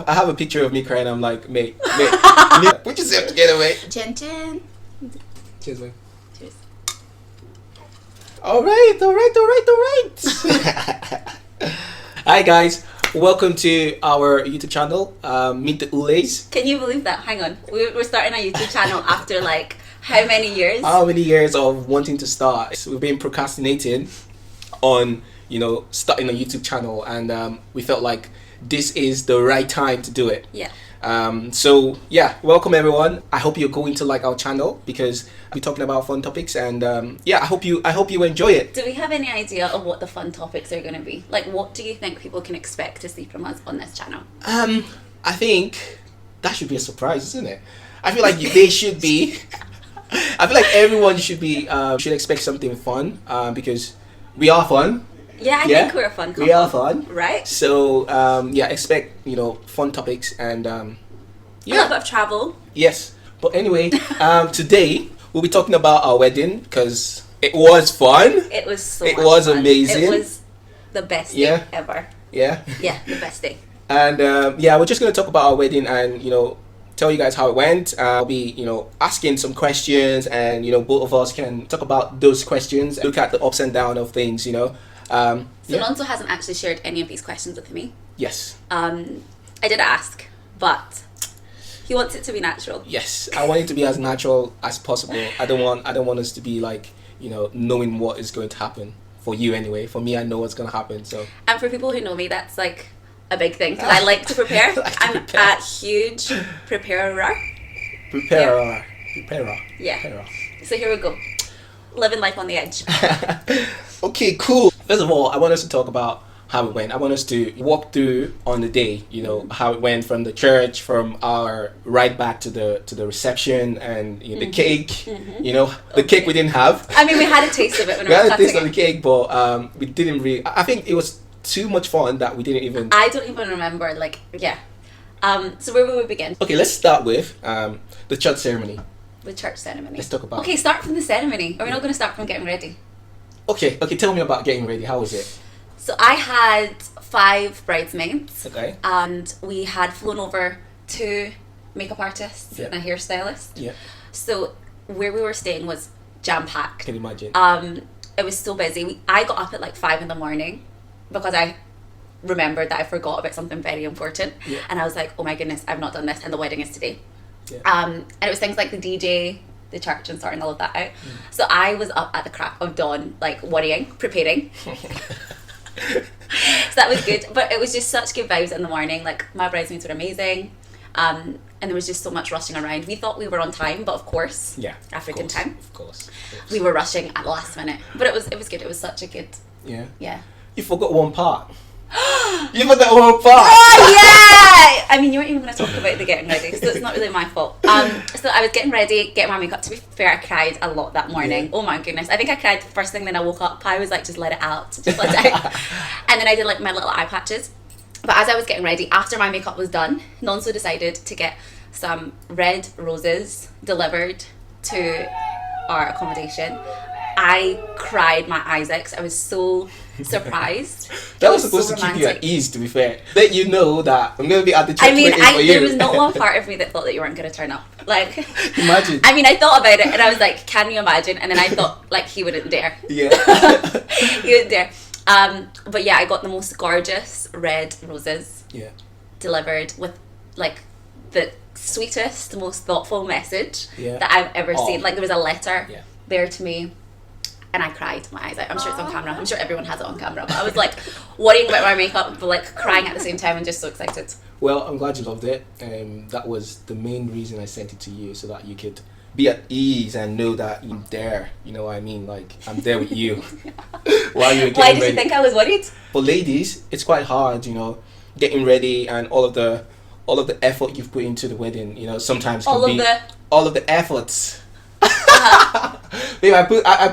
I have a picture of me crying. I'm like, mate, put yourself together, mate. Chin chin. Cheers, mate. Cheers. All right. Hi guys, welcome to our YouTube channel. Meet the ULEHS. Can you believe that? Hang on, we're starting a YouTube channel after like how many years? How many years of wanting to start? So we've been procrastinating on, starting a YouTube channel, and we felt like this is the right time to do it. Yeah. So yeah, welcome everyone. I hope you're going to like our channel because we're talking about fun topics, and I hope you enjoy it. Do we have any idea of what the fun topics are going to be? Like, what do you think people can expect to see from us on this channel? I think that should be a surprise, isn't it? I feel like they should be. I feel like everyone should expect something fun because we are fun. Yeah, I think we're a fun couple. We are fun, right? So expect fun topics and a little bit of travel. Yes, but anyway, today we'll be talking about our wedding because it was fun. It was It was fun. amazing. It was the best day ever. Yeah. Yeah, the best day. And we're just gonna talk about our wedding and tell you guys how it went. I'll be asking some questions, and both of us can talk about those questions, look at the ups and downs of things. So Nonso hasn't actually shared any of these questions with me. Yes. I did ask, but he wants it to be natural. Yes, I want it to be as natural as possible. I don't want us to be like knowing what is going to happen. For you anyway. For me, I know what's going to happen. So. And for people who know me, that's like a big thing because I like to prepare. I'm a huge preparer. Preparer. Yeah. Preparer. So here we go. Living life on the edge. Okay, cool. First of all, I want us to talk about how it went. I want us to walk through on the day, how it went from the church, from our ride back to the reception, and the cake. The cake we didn't have. I mean, we had a taste of it when we had a taste of the cake, but we didn't really. I think it was too much fun that we didn't even. I don't even remember. So where will we begin? Okay, let's start with the church ceremony. The church ceremony. Let's talk about. Okay, start from the ceremony. Are we not going to start from getting ready? Okay. Tell me about getting ready. How was it? So I had 5 bridesmaids. Okay. And we had flown over 2 makeup artists and a hairstylist. Yeah. So where we were staying was jam packed. Can you imagine? It was so busy. I got up at like 5 in the morning because I remembered that I forgot about something very important. Yeah. And I was like, oh my goodness, I've not done this, and the wedding is today. Yeah. And it was things like the DJ, the church, and sorting all of that out. So I was up at the crack of dawn, like worrying, preparing. So that was good, but it was just such good vibes in the morning. Like, my bridesmaids were amazing, and there was just so much rushing around. We thought we were on time, but of course, African time. Of course. We were rushing at the last minute, but it was good. It was such a good. Yeah. You forgot one part. You forgot one part. Oh yeah! I mean, you weren't even going to talk about the getting ready, so it's not really my fault. So I was getting ready, getting my makeup. To be fair, I cried a lot that morning. Yeah. Oh my goodness! I think I cried the first thing. Then I woke up. I was like, just let it out, just let it out. And then I did like my little eye patches. But as I was getting ready, after my makeup was done, Nonso decided to get some red roses delivered to our accommodation. I cried my eyes out because I was so surprised. That was supposed to keep you at ease, to be fair. Let you know that I'm going to be at the church waiting for you. There was not one part of me that thought that you weren't going to turn up. Like, imagine. I mean, I thought about it and I was like, can you imagine? And then I thought, like, he wouldn't dare. Yeah. He wouldn't dare. But yeah, I got the most gorgeous red roses delivered with, like, the sweetest, most thoughtful message that I've ever seen. Like, there was a letter there to me. And I cried my eyes out. I'm sure it's on camera. I'm sure everyone has it on camera. But I was like worrying about my makeup, but like crying at the same time and just so excited. Well, I'm glad you loved it. That was the main reason I sent it to you, so that you could be at ease and know that I'm there. You know what I mean? Like, I'm there with you. While you were getting Why did ready. You think I was worried? For ladies, it's quite hard, getting ready and all of the effort you've put into the wedding. Sometimes all of the efforts. Babe, I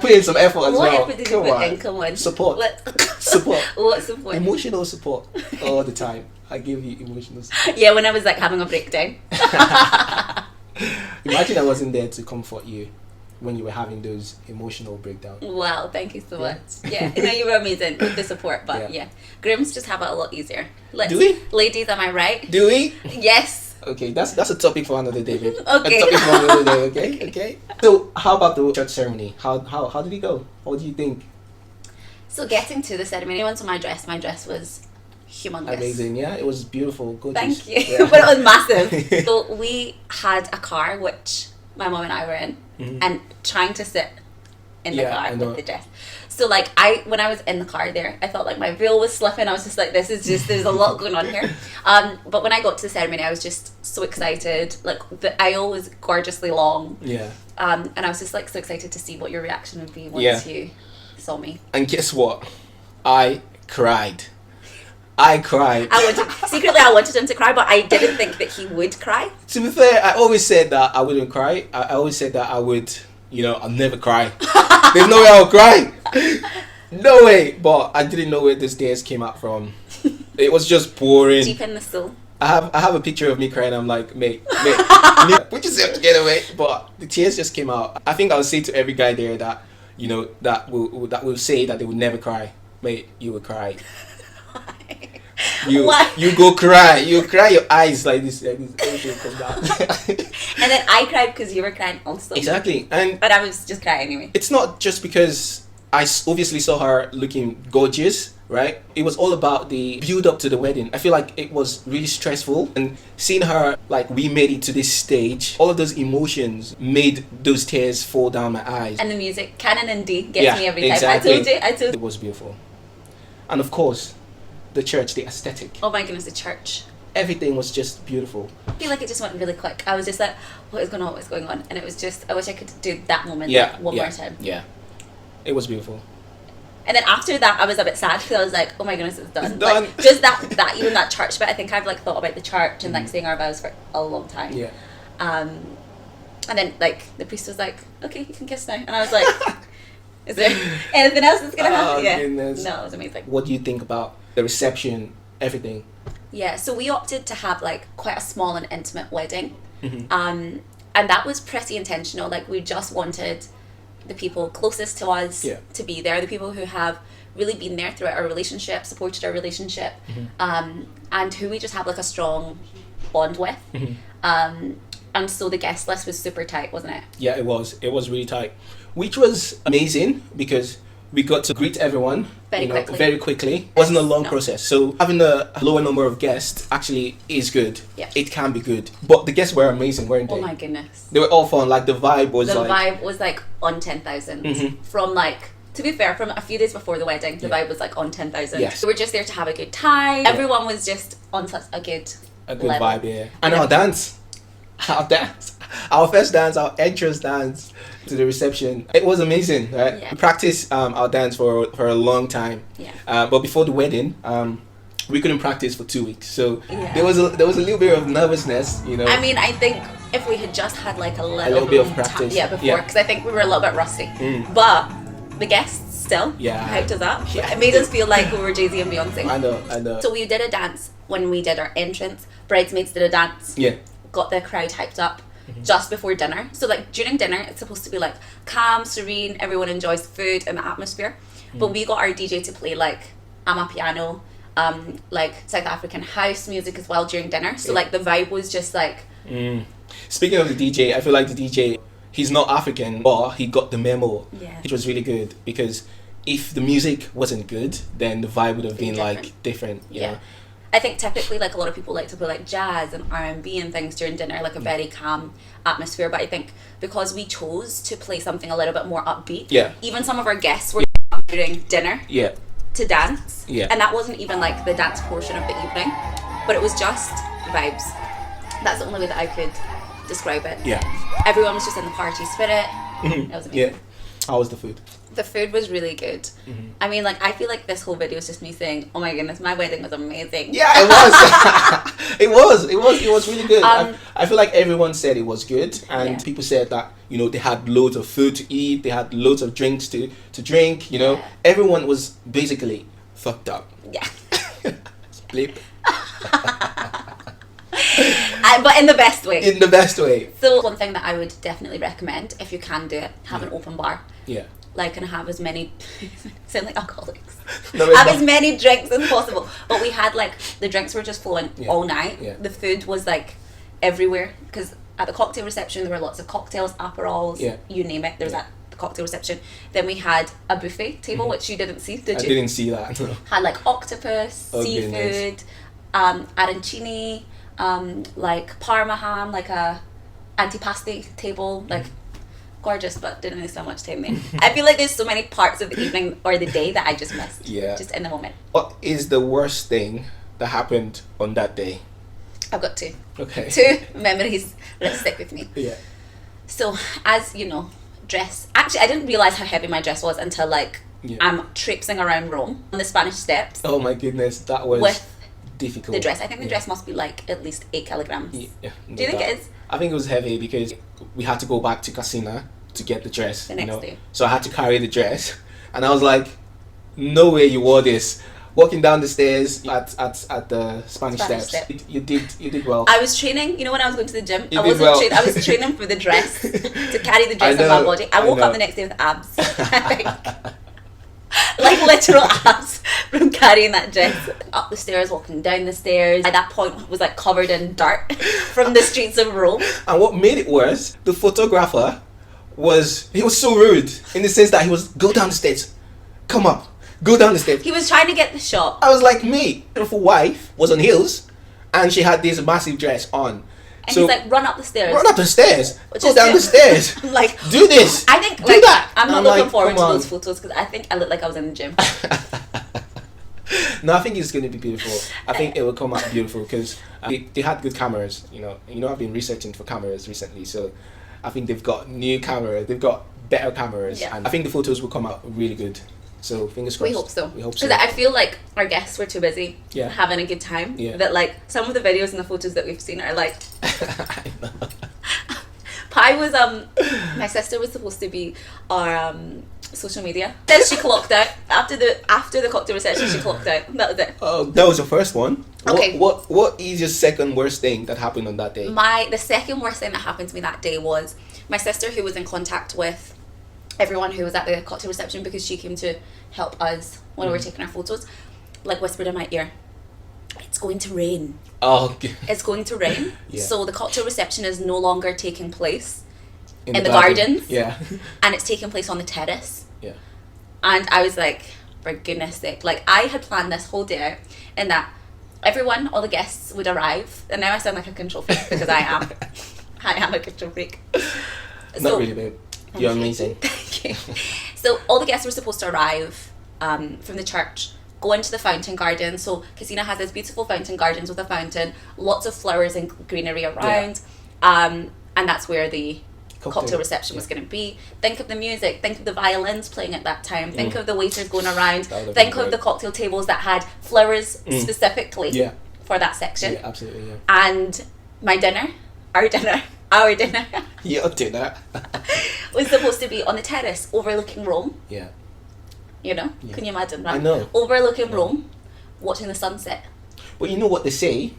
put in some effort as well. What effort did you put in? Come on. Support. Support. What support? Emotional support all the time. I give you emotional support. Yeah, when I was like having a breakdown. Imagine I wasn't there to comfort you. when you were having those emotional breakdowns? Wow, thank you so much. Yeah, no, you were amazing with the support, but yeah. Grooms just have it a lot easier. Do we? Ladies, am I right? Do we? Yes. Okay, that's a topic for another day, babe. Okay. A topic for another day, okay? Okay. So, how about the church ceremony? How did it go? What do you think? So, getting to the ceremony, once my dress was humongous. Amazing, yeah. It was beautiful, gorgeous. Thank you. Yeah. But it was massive. So, we had a car, which my mom and I were in, and trying to sit in the car with the dress. So like when I was in the car there, I felt like my veil was slipping. I was just like, there's a lot going on here. But when I got to the ceremony, I was just so excited. Like the aisle was gorgeously long. Yeah. And I was just like so excited to see what your reaction would be once you saw me. And guess what? I cried. I wanted him to cry, but I didn't think that he would cry. To be fair, I always said that I wouldn't cry. I always said that I would, I'll never cry. There's no way I'll cry. No way. But I didn't know where these tears came out from. It was just pouring. Deep in the soul. I have a picture of me crying. I'm like, mate, put yourself together, mate. But the tears just came out. I think I'll say to every guy there that, that will say that they would never cry. Mate, you will cry. You go cry. You cry your eyes like this. Everything comes down. And then I cried because you were crying also. Exactly. But I was just crying anyway. It's not just because I obviously saw her looking gorgeous, right? It was all about the build up to the wedding. I feel like it was really stressful, and seeing her like we made it to this stage, all of those emotions made those tears fall down my eyes. And the music, Canon and D, gets me every time. Exactly. I told you. It was beautiful. And of course, the church, the aesthetic. Oh my goodness, the church. Everything was just beautiful. I feel like it just went really quick. I was just like, what is going on? What's going on? And it was just, I wish I could do that moment one more time. Yeah. It was beautiful. And then after that, I was a bit sad because I was like, oh my goodness, it's done. It's done. Like, just that, even that church bit, I think I've like thought about the church and like saying our vows for a long time. Yeah. And then like the priest was like, okay, you can kiss now. And I was like, is there anything else that's going to happen? Yeah. Goodness. No, it was amazing. What do you think about the reception, everything? Yeah, so we opted to have like quite a small and intimate wedding. Mm-hmm. And that was pretty intentional. Like we just wanted the people closest to us to be there, the people who have really been there throughout our relationship, supported our relationship, and who we just have like a strong bond with. And so the guest list was super tight, wasn't it? Yeah, it was really tight, which was amazing because we got to greet everyone very quickly. It wasn't a long process. So having a lower number of guests actually is good. Yeah. It can be good. But the guests were amazing, weren't they? Oh my goodness. They were all fun. Like the vibe was like on 10,000. From like, to be fair, from a few days before the wedding, the vibe was like on 10,000. Yes. We were just there to have a good time. Everyone was just on such a good level. Vibe, yeah. And our dance. Our first dance, our entrance dance to the reception, it was amazing, right? Yeah. We practiced our dance for a long time, but before the wedding, we couldn't practice for 2 weeks, so there was a little bit of nervousness, I mean, I think if we had just had like a little bit of practice, before, because I think we were a little bit rusty, but the guests still hyped us up. It made us feel like we were Jay-Z and Beyonce. I know. So we did a dance when we did our entrance. Bridesmaids did a dance. Yeah. Got the crowd hyped up just before dinner. So like during dinner, it's supposed to be like calm, serene, everyone enjoys the food and the atmosphere. But we got our DJ to play like amapiano, like South African house music as well during dinner. So like the vibe was just like... Speaking of the DJ, I feel like the DJ, he's not African, but he got the memo. Yeah. It was really good because if the music wasn't good, then the vibe would have been like different, you know? I think typically like a lot of people like to play like jazz and R&B and things during dinner, like a very calm atmosphere. But I think because we chose to play something a little bit more upbeat, even some of our guests were during dinner to dance. And that wasn't even like the dance portion of the evening, but it was just vibes. That's the only way that I could describe it. Everyone was just in the party spirit. It was amazing. How was the food? The food was really good. I mean, like, I feel like this whole video is just me saying, oh my goodness, my wedding was amazing. Yeah, it was. It was really good. I feel like everyone said it was good, and people said that, they had loads of food to eat, they had loads of drinks to drink, Everyone was basically fucked up. Yeah. Bleep. But in the best way. In the best way. So one thing that I would definitely recommend, if you can do it, have an open bar. Yeah. Like, and have as many, sound like alcoholics. No, it's have not. as many drinks as possible. But we had like, the drinks were just flowing all night. Yeah. The food was like everywhere. Because at the cocktail reception, there were lots of cocktails, aperols, you name it. There was at the cocktail reception. Then we had a buffet table, which you didn't see, did you? I didn't see that. No. Had like octopus, seafood, arancini, like parma ham, like a antipasti table, like gorgeous, but didn't really spend much time there. I feel like there's so many parts of the evening or the day that I just missed. Yeah. Just in the moment. What is the worst thing that happened on that day? I've got two. Okay. Two memories that stick with me. Yeah. So, as you know, dress. Actually, I didn't realise how heavy my dress was until like I'm traipsing around Rome on the Spanish steps. Oh my goodness, that was with difficult. the dress. I think the dress must be like at least 8 kilograms. Yeah. Do you think it is? I think it was heavy because we had to go back to Casina to get the dress. The next day. So I had to carry the dress, and I was like, "No way you wore this." Walking down the stairs at the Spanish steps. step. You did well. I was training, you know, when I was going to the gym, You I did wasn't well. I was training for the dress, to carry the dress I on my know, body. I woke know. up the next day with abs. I think. Like literal abs from carrying that dress. Up the stairs, walking down the stairs. At that point was like covered in dirt from the streets of Rome. And what made it worse, the photographer he was so rude in the sense that he was, go down the stairs, come up, go down the stairs. He was trying to get the shot. I was like, me. Beautiful wife was on heels, and she had this massive dress on. And So he's like, run up the stairs. run up the stairs, Which go is down the good. stairs, I'm like, do this. I think do like, that. I'm not I'm looking like, forward to come on. those photos because I think I look like I was in the gym. No, I think it's going to be beautiful. I think it will come out beautiful because they had good cameras. You know, I've been researching for cameras recently, so I think they've got new cameras. They've got better cameras, and I think the photos will come out really good. So fingers crossed. We hope so. We hope so. Because I feel like our guests were too busy having a good time. Yeah. That like some of the videos and the photos that we've seen are like. I know. Pi was my sister was supposed to be our social media. Then she clocked out after the cocktail reception. She clocked out. That was it. Oh, that was the first one. Okay. What is your second worst thing that happened on that day? The second worst thing that happened to me that day was my sister, who was in contact with everyone who was at the cocktail reception because she came to help us when we were taking our photos, like whispered in my ear, "It's going to rain. Oh, okay. It's going to rain." Yeah. So the cocktail reception is no longer taking place in the garden. gardens. Yeah. And it's taking place on the terrace. Yeah. And I was like, for goodness sake, like I had planned this whole day out in that everyone, all the guests would arrive, and now I sound like a control freak because I am a control freak. Not really, babe. You're amazing. Thank you. So all the guests were supposed to arrive from the church, go into the fountain garden. So Casina has this beautiful fountain gardens with a fountain, lots of flowers and greenery around, and that's where the cocktail reception was going to be. Think of the music, think of the violins playing at that time, think of the waiters going around, think of the cocktail tables that had flowers specifically for that section. Yeah, absolutely, yeah. And my dinner, our dinner Your dinner. was supposed to be on the terrace overlooking Rome. Yeah. You know? Yeah. Can you imagine that? I know. Overlooking Rome, watching the sunset. But you know what they say?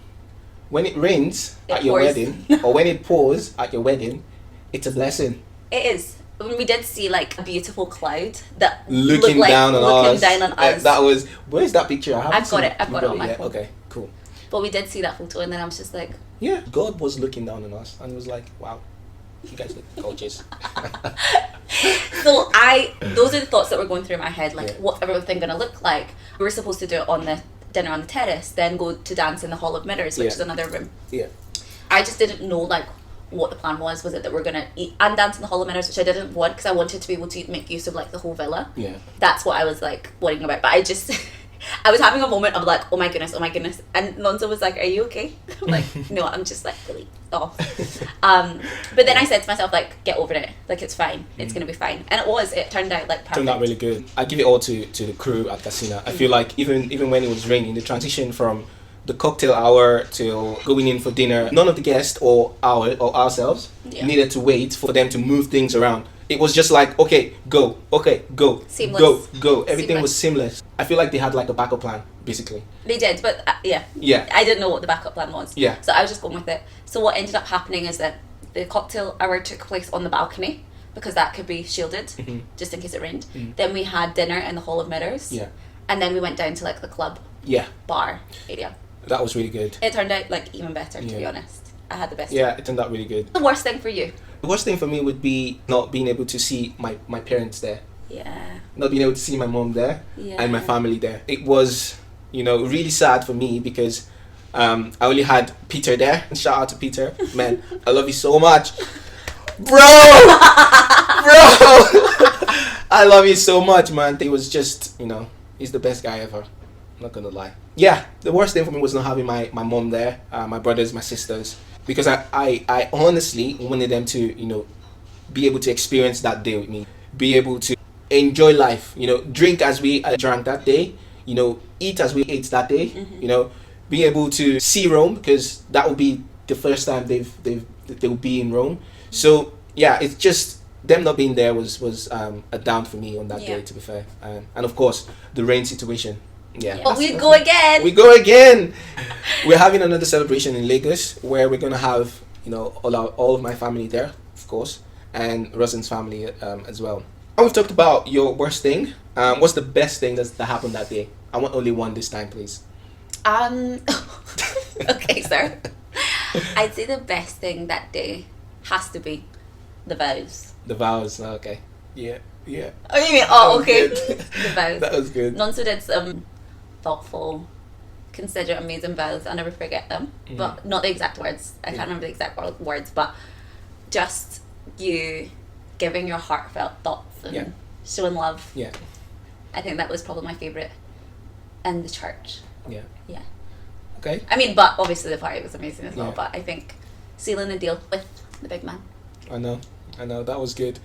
When it rains It at your pours. wedding, or when it pours at your wedding, it's a blessing. It is. When we did see like a beautiful cloud that Looking looked like down on looking us. down on us. That was. Where's that picture? I haven't I've got seen it. I've got it on my yet? phone. Okay, cool. But we did see that photo, and then I was just like, Yeah, God was looking down on us, and he was like, "Wow, you guys look gorgeous." so those are the thoughts that were going through my head, like what's everything gonna look like? We were supposed to do it on the dinner on the terrace, then go to dance in the Hall of Mirrors, which is another room. Yeah. I just didn't know like what the plan was. Was it that we're gonna eat and dance in the Hall of Mirrors, which I didn't want because I wanted to be able to make use of like the whole villa. Yeah. That's what I was like worrying about. But I just I was having a moment of like, oh my goodness, and Lonzo was like, "Are you okay?" I'm like, "No, I'm just like really off." But then I said to myself, like, "Get over it. Like it's fine. It's gonna be fine." And it was. It turned out like perfect. Turned out really good. I give it all to the crew at Casina. I feel like even when it was raining, the transition from the cocktail hour till going in for dinner, none of the guests or ourselves needed to wait for them to move things around. it was just like, okay, go, Seamless. go. Everything was seamless. I feel like they had like a backup plan, basically. They did, but Yeah. I didn't know what the backup plan was. Yeah. So I was just going with it. So what ended up happening is that the cocktail hour took place on the balcony because that could be shielded just in case it rained. Then we had dinner in the Hall of Mirrors. Yeah. And then we went down to like the club bar area. That was really good. It turned out like even better, to be honest. I had the best Yeah, time. it turned out really good. The worst thing for you? The worst thing for me would be not being able to see my parents there. Yeah. Not being able to see my mom there Yeah. and my family there. It was, really sad for me because I only had Peter there. Shout out to Peter. Man, I love you so much. Bro! I love you so much, man. It was just, he's the best guy ever. I'm not gonna lie. Yeah, the worst thing for me was not having my mom there, my brothers, my sisters. Because I honestly wanted them to, be able to experience that day with me. Be able to enjoy life, drink as we drank that day, eat as we ate that day, be able to see Rome because that will be the first time they'll be in Rome. So yeah, it's just them not being there was a down for me on that day, to be fair. And of course the rain situation. Yeah. But we go again. We go again. We're having another celebration in Lagos where we're gonna have all of my family there, of course, and Rosin's family as well. And we've talked about your worst thing. What's the best thing that happened that day? I want only one this time, please. Okay, sir. I'd say the best thing that day has to be the vows. The vows. Okay. Yeah. Oh, you mean? Oh, okay. Good. The vows. That was good. Nonso did some thoughtful, considerate, amazing vows. I'll never forget them. But not the exact words. I can't remember the exact words, but just you giving your heartfelt thoughts and showing love. Yeah. I think that was probably my favourite in the church. Yeah. Yeah. Okay. I mean, but obviously the party was amazing as well. Yeah. But I think sealing the deal with the big man. I know. That was good.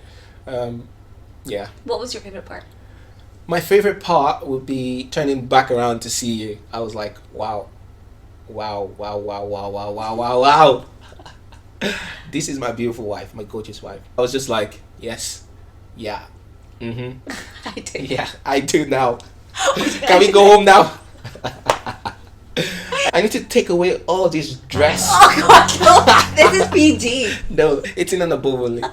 Yeah. What was your favourite part? My favorite part would be turning back around to see you. I was like, wow. This is my beautiful wife, my gorgeous wife. I was just like, yes, yeah, I do. yeah, I do now. Can we go home now? I need to take away all this dress. Oh God, no! This is PG. No, it's in an above only.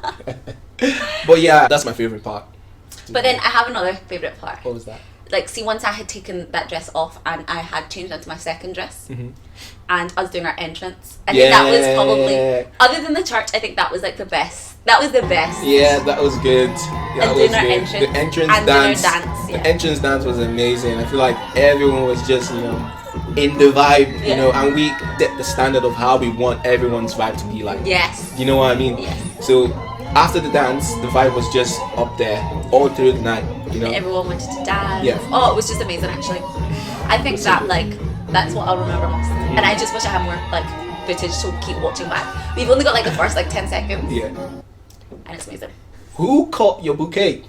But yeah, that's my favorite part. But then I have another favourite part. What was that? Like, see, once I had taken that dress off and I had changed into my second dress, Mm-hmm. and us doing our entrance, I think that was probably, other than the church, I think that was like the best. That was the best. Yeah, that was good. That And was doing our good. entrance The entrance and doing our dance. dance, yeah. The entrance dance was amazing. I feel like everyone was just, in the vibe, and we set the standard of how we want everyone's vibe to be like. Yes. You know what I mean? Yes. So after the dance, the vibe was just up there all through the night. Everyone wanted to dance. Yeah. Oh, it was just amazing, actually. I think that, that's what I'll remember most. And I just wish I had more, footage to keep watching back. We've only got, the first, 10 seconds. Yeah. And it's amazing. Who caught your bouquet?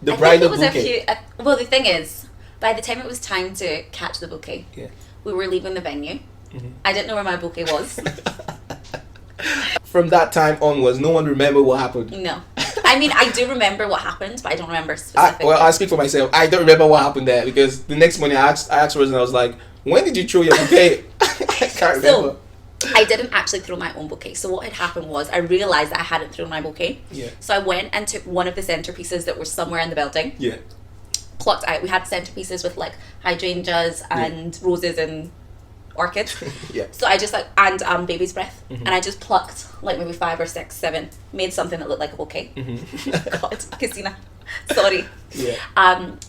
The I think bridal it was bouquet. well, the thing is, by the time it was time to catch the bouquet, Yeah. we were leaving the venue. Mm-hmm. I didn't know where my bouquet was. From that time onwards, no one remembered what happened. No. I mean, I do remember what happened, but I don't remember specifically. I speak for myself. I don't remember what happened there because the next morning I asked Rose and I was like, when did you throw your bouquet? I can't remember. So, I didn't actually throw my own bouquet. So what had happened was I realised that I hadn't thrown my bouquet. Yeah. So I went and took one of the centerpieces that were somewhere in the building. Yeah. Plucked out. We had centerpieces with hydrangeas and roses and orchids. Yeah. So I just and baby's breath, and I just plucked maybe 5 or 6, 7, made something that looked like a bouquet. God, Christina, sorry. Yeah.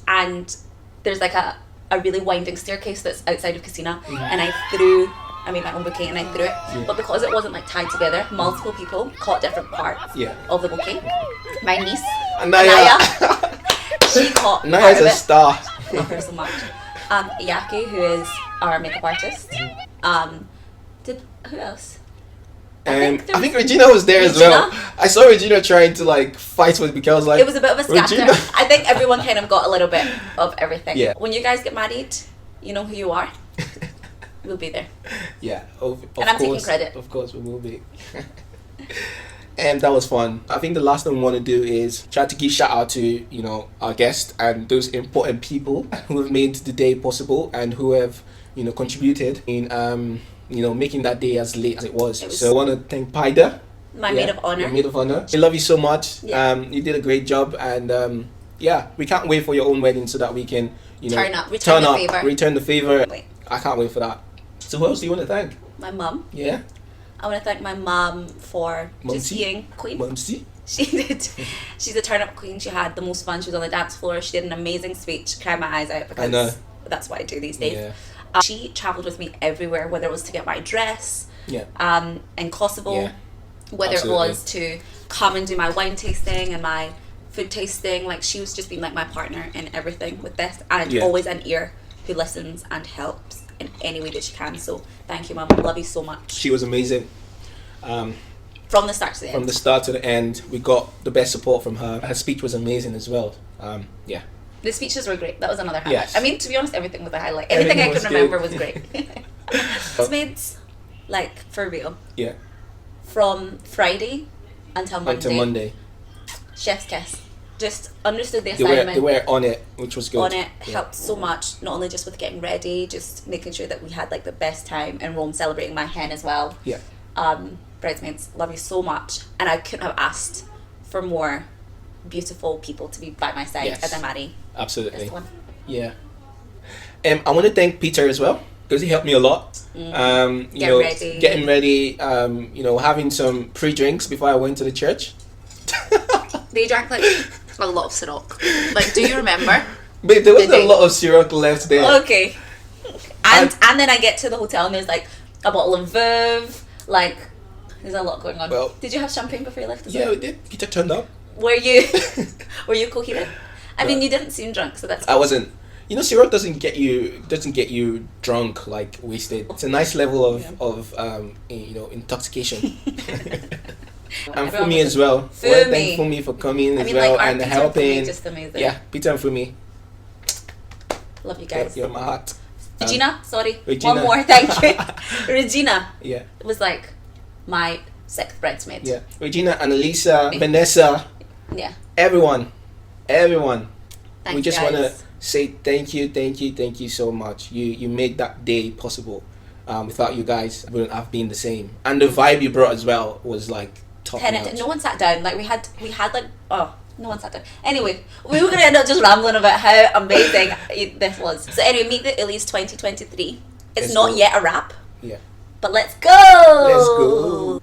And there's a really winding staircase that's outside of Casina, and I made my own bouquet and I threw it. But because it wasn't tied together, multiple people caught different parts of the bouquet. My niece, Anaya. she caught part Naya's of a it. star. Love her so much. Yaki, who is our makeup artist. Who else? I think Regina was there as well. I saw Regina trying to fight with because I was like, it was a bit of a scatter. Regina. I think everyone kind of got a little bit of everything. Yeah. When you guys get married, you know who you are. We'll be there. Yeah, of And I'm course, taking credit. Of course, we will be. And that was fun. I think the last thing we want to do is try to give shout out to, you know, our guests and those important people who have made the day possible and who have, you know, contributed in, you know, making that day as late as it was. So I want to thank Paida. My maid of honor. Your maid of honor. We love you so much. Yeah. You did a great job, and yeah, we can't wait for your own wedding so that we can, you know, return the favor. Wait. I can't wait for that. So who else do you want to thank? My mum. Yeah. I want to thank my mum for just being queen. Mumsy. She did. She's a turn-up queen. She had the most fun. She was on the dance floor. She did an amazing speech. Cried my eyes out because I know. that's what I do these days. Yeah. She travelled with me everywhere, whether it was to get my dress, Yeah. in Kosovo, Yeah. whether Absolutely. it was to come and do my wine tasting and my food tasting. Like, she was just being like my partner in everything with this, and Yeah. always an ear who listens and helps in any way that she can. So thank you, Mum. Love you so much. She was amazing. From the start to the end. From the start to the end, we got the best support from her. Her speech was amazing as well. Yeah. The speeches were great. That was another highlight. Yes. I mean, to be honest, everything was a highlight. Everything I was could good. remember was great. Bridesmaids, like, for real. Yeah. From Friday until Monday. Until Monday. Chef's kiss. Just understood the They assignment. were on it, which was good. On it. Yeah. Helped so much, not only just with getting ready, just making sure that we had like the best time in Rome, celebrating my hen as well. Yeah. Bridesmaids, love you so much. And I couldn't have asked for more beautiful people to be by my side Yes. as I marry Absolutely. this one. Yeah. I want to thank Peter as well because he helped me a lot. Getting ready. You know, having some pre-drinks before I went to the church. They drank like a lot of Ciroc. Like, do you remember? Babe, there wasn't a lot of Ciroc left there. Okay. And then I get to the hotel and there's like a bottle of Veuve. Like, there's a lot going on. Well, did you have champagne before you left? Yeah, we did. Peter turned up. Were you coherent? I mean, you didn't seem drunk, so that's. I wasn't. You know, Ciroc doesn't get you drunk, like wasted. It's a nice level of you know, intoxication. And Fumi as well. Fumi. Well, thank Fumi for coming as well like, and Peter helping. Fumi, just amazing. Yeah, Peter and Fumi. Love you guys. You're my heart. Regina, sorry. Regina. One more, thank you. Regina. Yeah. Was like my sixth bridesmaid. Yeah. Regina, Annalisa, Vanessa. Yeah. Everyone. Thank We just you guys. want to say thank you so much. You made that day possible. Without you guys, it wouldn't have been the same. And the vibe you brought as well was like top notch. No one sat down. Like we had like, oh, no one sat down. Anyway, we were gonna end up just rambling about how amazing this was. So anyway, meet the ULEHS 2023. It's Let's not go. yet a wrap. Yeah. But let's go. Let's go.